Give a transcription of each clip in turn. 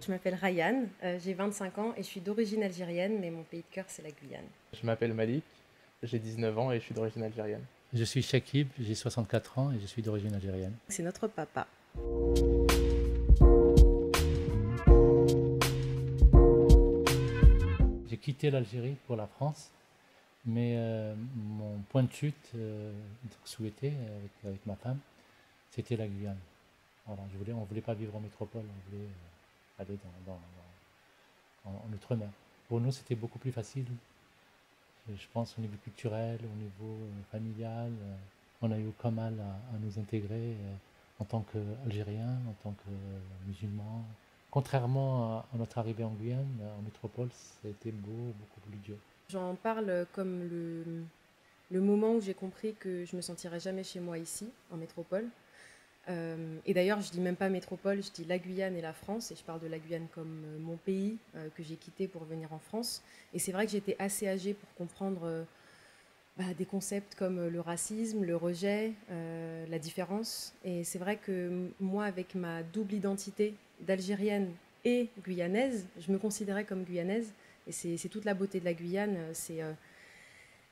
Je m'appelle Ryan, j'ai 25 ans et je suis d'origine algérienne, mais mon pays de cœur, c'est la Guyane. Je m'appelle Malik, j'ai 19 ans et je suis d'origine algérienne. Je suis Shakib, j'ai 64 ans et je suis d'origine algérienne. C'est notre papa. J'ai quitté l'Algérie pour la France, mais mon point de chute souhaité avec ma femme, c'était la Guyane. Voilà, on ne voulait pas vivre en métropole, on voulait aller en outre-mer. Pour nous, c'était beaucoup plus facile. Je pense au niveau culturel, au niveau familial. On a eu aucun mal à nous intégrer en tant qu'Algériens, en tant que musulmans. Contrairement à notre arrivée en Guyane, en métropole, c'était beaucoup plus dur. J'en parle comme le moment où j'ai compris que je me sentirais jamais chez moi ici, en métropole. Et d'ailleurs, je dis même pas métropole, je dis la Guyane et la France, et je parle de la Guyane comme mon pays que j'ai quitté pour venir en France. Et c'est vrai que j'étais assez âgée pour comprendre des concepts comme le racisme, le rejet, la différence. Et c'est vrai que moi, avec ma double identité d'algérienne et guyanaise, je me considérais comme guyanaise. Et c'est toute la beauté de la Guyane,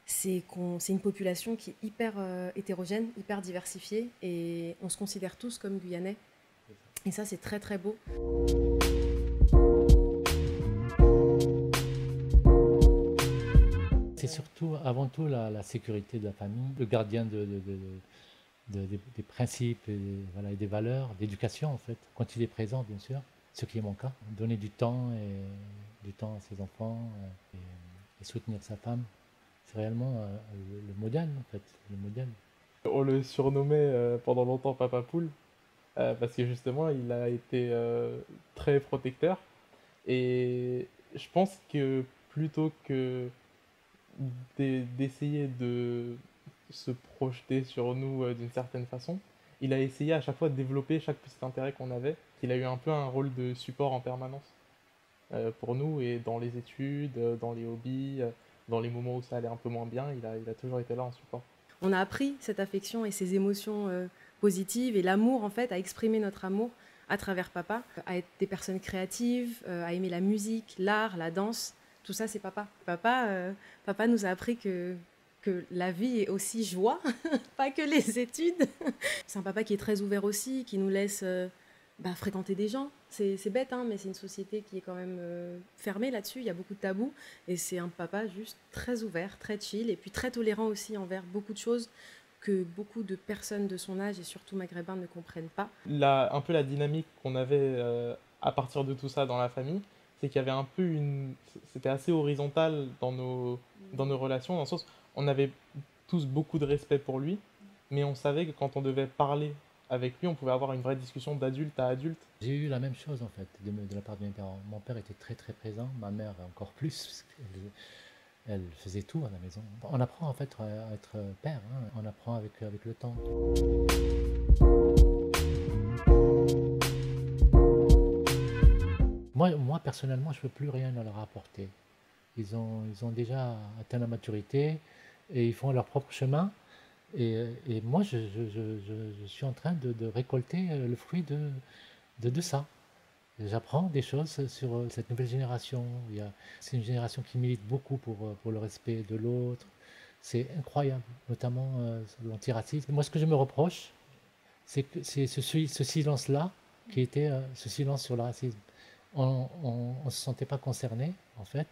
c'est une population qui est hyper hétérogène, hyper diversifiée, et on se considère tous comme Guyanais. Et ça, c'est très très beau. C'est surtout, avant tout, la sécurité de la famille, le gardien des principes et des valeurs, d'éducation en fait, quand il est présent bien sûr, ce qui est mon cas. Donner du temps à ses enfants et soutenir sa femme. C'est réellement le modèle, en fait, le modèle. On le surnommait pendant longtemps Papa Poule, parce que justement il a été très protecteur. Et je pense que plutôt que d'essayer de se projeter sur nous d'une certaine façon, il a essayé à chaque fois de développer chaque petit intérêt qu'on avait. Il a eu un peu un rôle de support en permanence pour nous, et dans les études, dans les hobbies, dans les moments où ça allait un peu moins bien, il a toujours été là en support. On a appris cette affection et ces émotions positives et l'amour, en fait, à exprimer notre amour à travers papa, à être des personnes créatives, à aimer la musique, l'art, la danse. Tout ça, c'est papa. Papa nous a appris que la vie est aussi joie, pas que les études. C'est un papa qui est très ouvert aussi, qui nous laisse fréquenter des gens. C'est bête, hein, mais c'est une société qui est quand même fermée là-dessus. Il y a beaucoup de tabous. Et c'est un papa juste très ouvert, très chill, et puis très tolérant aussi envers beaucoup de choses que beaucoup de personnes de son âge, et surtout maghrébins, ne comprennent pas. Un peu la dynamique qu'on avait à partir de tout ça dans la famille, c'est qu'il y avait un peu c'était assez horizontal dans nos relations, dans le sens on avait tous beaucoup de respect pour lui, mais on savait que quand on devait parler avec lui, on pouvait avoir une vraie discussion d'adulte à adulte. J'ai eu la même chose en fait de la part de mes parents. Mon père était très très présent, ma mère encore plus, parce qu'elle faisait tout à la maison. On apprend en fait à être père, hein. On apprend avec le temps. Moi personnellement, je ne peux plus rien leur apporter. Ils ont déjà atteint la maturité et ils font leur propre chemin. Et moi, je suis en train de récolter le fruit de ça. J'apprends des choses sur cette nouvelle génération. C'est une génération qui milite beaucoup pour le respect de l'autre. C'est incroyable, notamment l'antiracisme. Moi, ce que je me reproche, c'est ce silence-là, qui était ce silence sur le racisme. On ne se sentait pas concerné, en fait.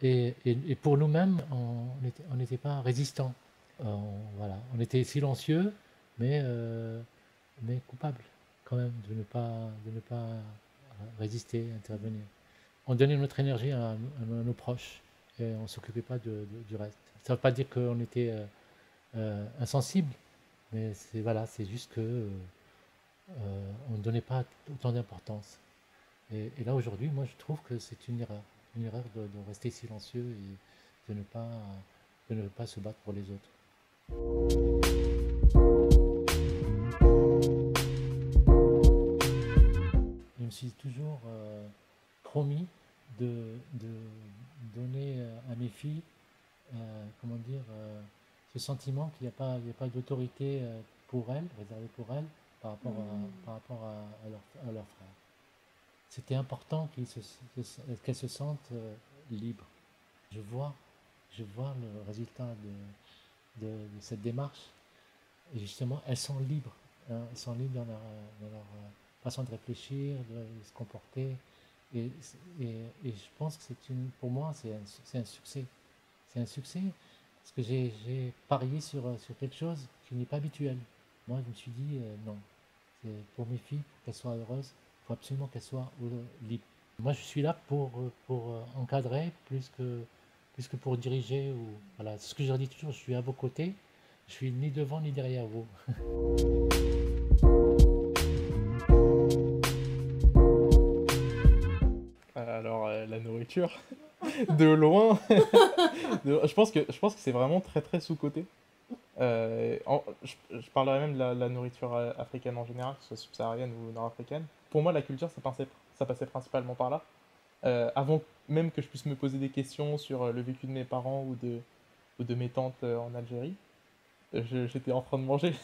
Et pour nous-mêmes, on n'était pas résistants. Voilà. On était silencieux, mais coupables quand même de ne pas résister, intervenir. On donnait notre énergie à nos proches et on ne s'occupait pas du reste. Ça ne veut pas dire qu'on était insensible, mais c'est juste que on ne donnait pas autant d'importance. Et là aujourd'hui, moi je trouve que c'est une erreur de rester silencieux et de ne pas se battre pour les autres. Je me suis toujours promis de donner à mes filles, comment dire, ce sentiment qu'il n'y a pas d'autorité pour elles, réservée pour elles, par rapport à leurs frères. c'était important qu'elles se sentent libres. Je vois, je vois le résultat de cette démarche. Et justement, elles sont libres. Hein, elles sont libres dans leur façon de réfléchir, de se comporter. Et, et je pense que pour moi, c'est un succès. C'est un succès parce que j'ai parié sur quelque chose qui n'est pas habituel. Moi, je me suis dit, non, pour mes filles, pour qu'elles soient heureuses, il faut absolument qu'elles soient libres. Moi, je suis là pour encadrer plus que pour diriger. Voilà. C'est ce que je leur dis toujours, je suis à vos côtés, je suis ni devant ni derrière vous. Alors, la nourriture, de loin, je pense que c'est vraiment très très sous-coté. Je parlerais même de la nourriture africaine en général, que ce soit subsaharienne ou nord-africaine. Pour moi, la culture, ça passait principalement par là. Avant même que je puisse me poser des questions sur le vécu de mes parents ou de mes tantes en Algérie, j'étais en train de manger.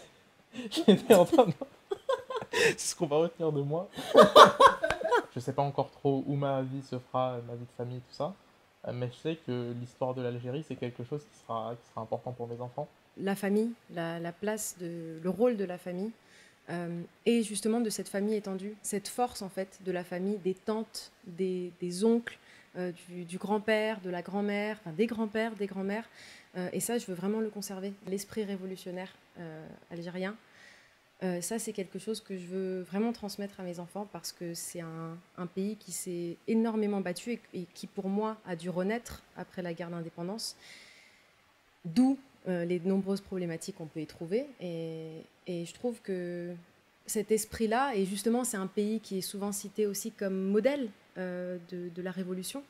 J'étais en train de... C'est ce qu'on va retenir de moi. Je sais pas encore trop où ma vie se fera, ma vie de famille, tout ça. Mais je sais que l'histoire de l'Algérie, c'est quelque chose qui sera important pour mes enfants. La famille, la place, le rôle de la famille, et justement de cette famille étendue, cette force en fait de la famille, des tantes, des oncles, du grand-père, de la grand-mère, enfin, des grands-pères, des grands-mères. Et ça, je veux vraiment le conserver. L'esprit révolutionnaire algérien, ça, c'est quelque chose que je veux vraiment transmettre à mes enfants parce que c'est un pays qui s'est énormément battu et qui, pour moi, a dû renaître après la guerre d'indépendance. D'où les nombreuses problématiques qu'on peut y trouver. Et je trouve que cet esprit-là, et justement, c'est un pays qui est souvent cité aussi comme modèle de la révolution.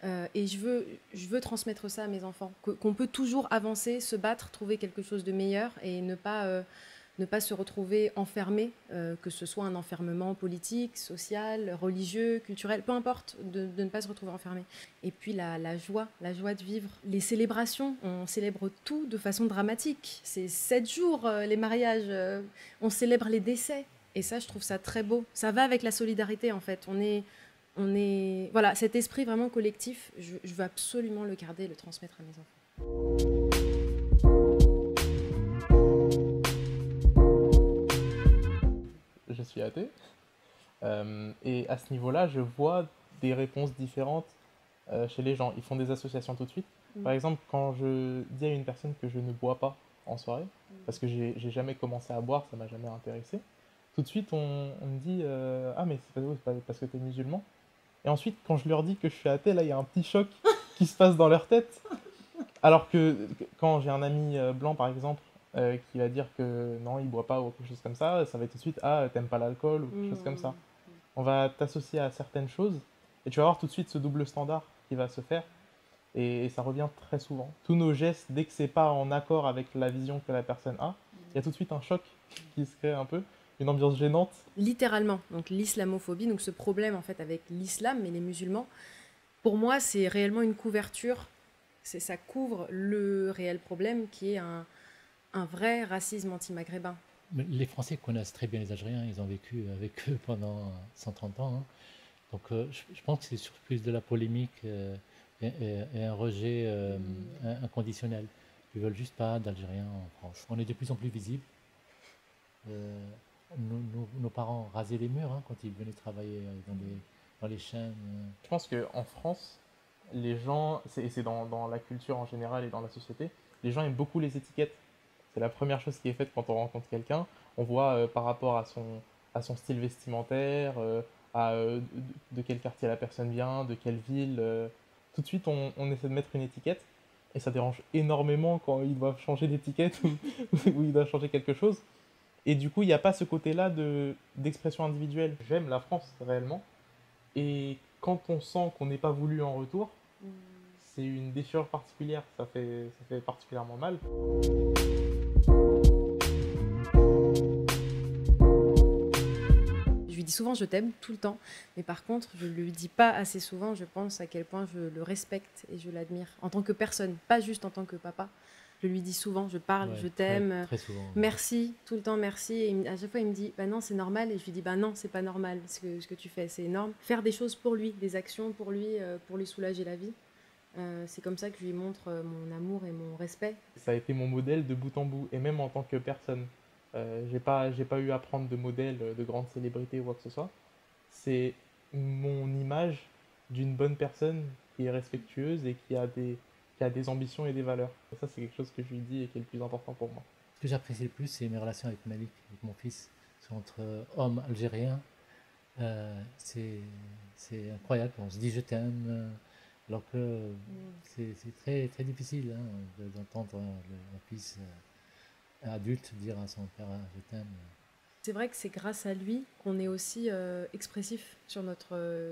Et je veux transmettre ça à mes enfants, qu'on peut toujours avancer, se battre, trouver quelque chose de meilleur et ne pas se retrouver enfermé, que ce soit un enfermement politique, social, religieux, culturel, peu importe, de ne pas se retrouver enfermé. Et puis la joie de vivre. Les célébrations, on célèbre tout de façon dramatique. C'est 7 jours, les mariages, on célèbre les décès. Et ça, je trouve ça très beau. Ça va avec la solidarité, en fait. Voilà, cet esprit vraiment collectif, je veux absolument le garder et le transmettre à mes enfants. Je suis athée. Et à ce niveau-là, je vois des réponses différentes chez les gens. Ils font des associations tout de suite. Par exemple, quand je dis à une personne que je ne bois pas en soirée, parce que j'ai jamais commencé à boire, ça m'a jamais intéressé, tout de suite on me dit ah mais c'est pas parce que tu es musulman. Et ensuite, quand je leur dis que je suis athée, là il y a un petit choc qui se passe dans leur tête. Alors que quand j'ai un ami blanc par exemple, qui va dire que non, il boit pas ou quelque chose comme ça va être tout de suite ah, t'aimes pas l'alcool ou quelque chose comme ça. On va t'associer à certaines choses et tu vas avoir tout de suite ce double standard qui va se faire et ça revient très souvent. Tous nos gestes, dès que c'est pas en accord avec la vision que la personne a, il y a tout de suite un choc qui se crée un peu, une ambiance gênante. Littéralement, donc l'islamophobie, donc ce problème en fait avec l'islam et les musulmans, pour moi c'est réellement une couverture, ça couvre le réel problème qui est un vrai racisme anti-maghrébin. Les Français connaissent très bien les Algériens, ils ont vécu avec eux pendant 130 ans. Hein. Donc je pense que c'est surtout plus de la polémique et un rejet inconditionnel. Ils ne veulent juste pas d'Algériens en France. On est de plus en plus visible. Nos parents rasaient les murs hein, quand ils venaient travailler dans les chaînes. Je pense qu'en France, les gens, et c'est dans la culture en général et dans la société, les gens aiment beaucoup les étiquettes. C'est la première chose qui est faite quand on rencontre quelqu'un. On voit par rapport à son style vestimentaire, de quel quartier la personne vient, de quelle ville. Tout de suite, on essaie de mettre une étiquette. Et ça dérange énormément quand ils doivent changer d'étiquette ou ils doivent changer quelque chose. Et du coup, il n'y a pas ce côté-là d'expression individuelle. J'aime la France, réellement. Et quand on sent qu'on n'est pas voulu en retour, c'est une déchirure particulière. Ça fait particulièrement mal. Je lui dis souvent je t'aime tout le temps, mais par contre je ne lui dis pas assez souvent, je pense, à quel point je le respecte et je l'admire en tant que personne, pas juste en tant que papa. Je Je lui dis souvent, je parle, Ouais, je très, t'aime, très souvent. merci, tout le temps merci. Et à chaque fois, il me dit, bah non, c'est normal. Et je lui dis, bah non, c'est pas normal ce que tu fais, c'est énorme. Faire des choses pour lui, des actions pour lui soulager la vie. C'est comme ça que je lui montre mon amour et mon respect. Ça a été mon modèle de bout en bout, et même en tant que personne. J'ai pas eu à prendre de modèle de grande célébrité ou quoi que ce soit. C'est mon image d'une bonne personne qui est respectueuse et qui a des ambitions et des valeurs. Et ça, c'est quelque chose que je lui dis et qui est le plus important pour moi. Ce que j'apprécie le plus, c'est mes relations avec Malik, avec mon fils. C'est entre hommes algériens. C'est incroyable. On se dit je t'aime, alors que c'est très, très difficile hein, d'entendre un fils adulte dire à son père je t'aime. C'est vrai que c'est grâce à lui qu'on est aussi expressif sur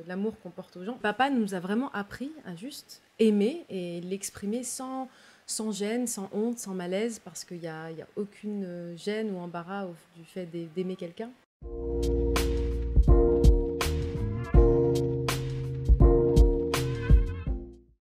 l'amour qu'on porte aux gens. Papa nous a vraiment appris à juste aimer et l'exprimer sans gêne, sans honte, sans malaise, parce qu'il y a aucune gêne ou embarras du fait d'aimer quelqu'un.